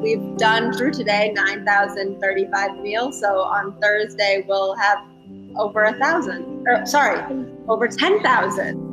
we've done through today 9,035 meals. So on Thursday, we'll have over 1,000, or sorry, over 10,000.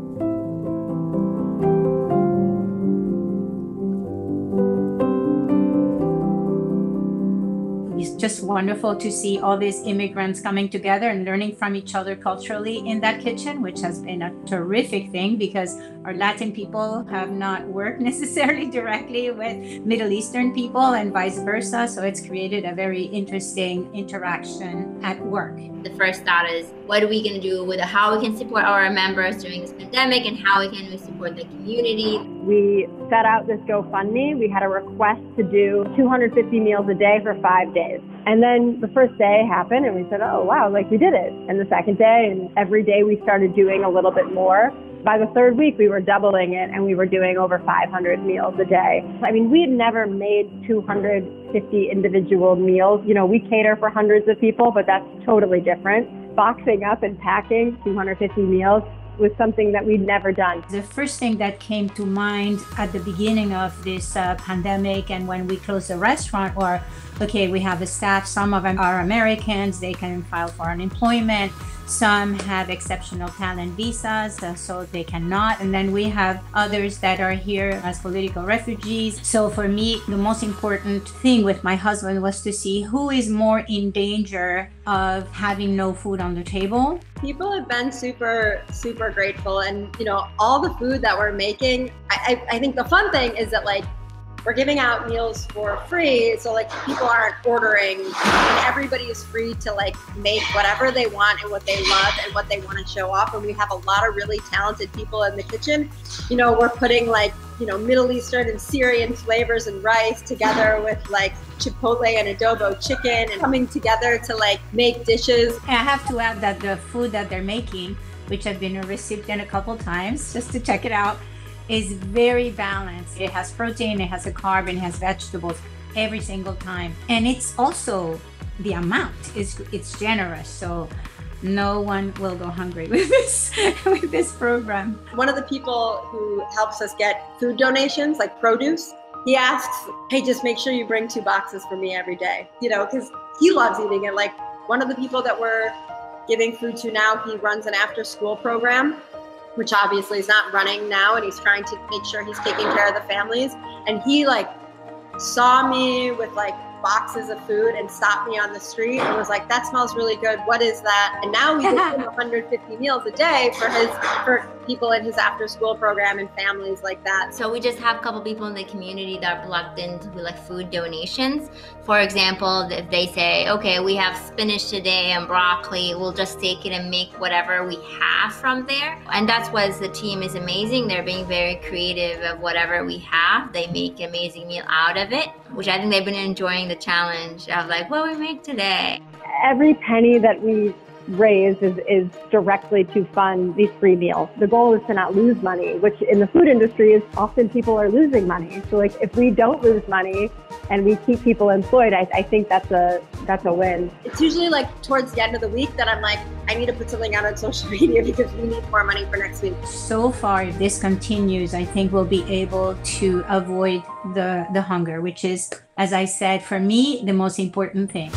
It's just wonderful to see all these immigrants coming together and learning from each other culturally in that kitchen, which has been a terrific thing because our Latin people have not worked necessarily directly with Middle Eastern people and vice versa. So it's created a very interesting interaction at work. The first thought is, what are we going to do with how we can support our members during this pandemic and how we can support the community? We set out this GoFundMe. We had a request to do 250 meals a day for 5 days. And then the first day happened and we said, oh, wow, like we did it. And the second day and every day we started doing a little bit more. By the third week, we were doubling it and we were doing over 500 meals a day. I mean, we had never made 250 individual meals. You know, we cater for hundreds of people, but that's totally different. Boxing up and packing 250 meals was something that we'd never done. The first thing that came to mind at the beginning of this pandemic and when we closed the restaurant were, okay, we have a staff, some of them are Americans, they can file for unemployment. Some have exceptional talent visas, so they cannot. And then we have others that are here as political refugees. So for me, the most important thing with my husband was to see who is more in danger of having no food on the table. People have been super, super grateful. And, you know, all the food that we're making, I think the fun thing is that, like, we're giving out meals for free, so like people aren't ordering, and everybody is free to like make whatever they want and what they love and what they want to show off. And we have a lot of really talented people in the kitchen. You know, we're putting like, you know, Middle Eastern and Syrian flavors and rice together with like chipotle and adobo chicken and coming together to like make dishes. And I have to add that the food that they're making, which I've been a recipient a couple times just to check it out, is very balanced. It has protein, it has a carb, and it has vegetables every single time. And it's also, the amount it's generous. So no one will go hungry with this program. One of the people who helps us get food donations, like produce, he asks, hey, just make sure you bring 2 boxes for me every day, you know, because he loves eating it. Like one of the people that we're giving food to now, he runs an after-school program, which obviously is not running now, and he's trying to make sure he's taking care of the families. And he like saw me with like boxes of food and stopped me on the street and was like, that smells really good. What is that? And now we give him 150 meals a day for people in his after school program and families like that. So we just have a couple people in the community that are plugged into like food donations. For example, if they say, okay, we have spinach today and broccoli, we'll just take it and make whatever we have from there. And that's what the team is amazing. They're being very creative of whatever we have. They make an amazing meal out of it, which I think they've been enjoying the challenge of like, what we make today. Every penny that we raise is directly to fund these free meals. The goal is to not lose money, which in the food industry is often people are losing money. So like if we don't lose money and we keep people employed, I think that's a win. It's usually like towards the end of the week that I'm like, I need to put something out on social media because we need more money for next week. So far, if this continues, I think we'll be able to avoid the hunger, which is, as I said, for me, the most important thing.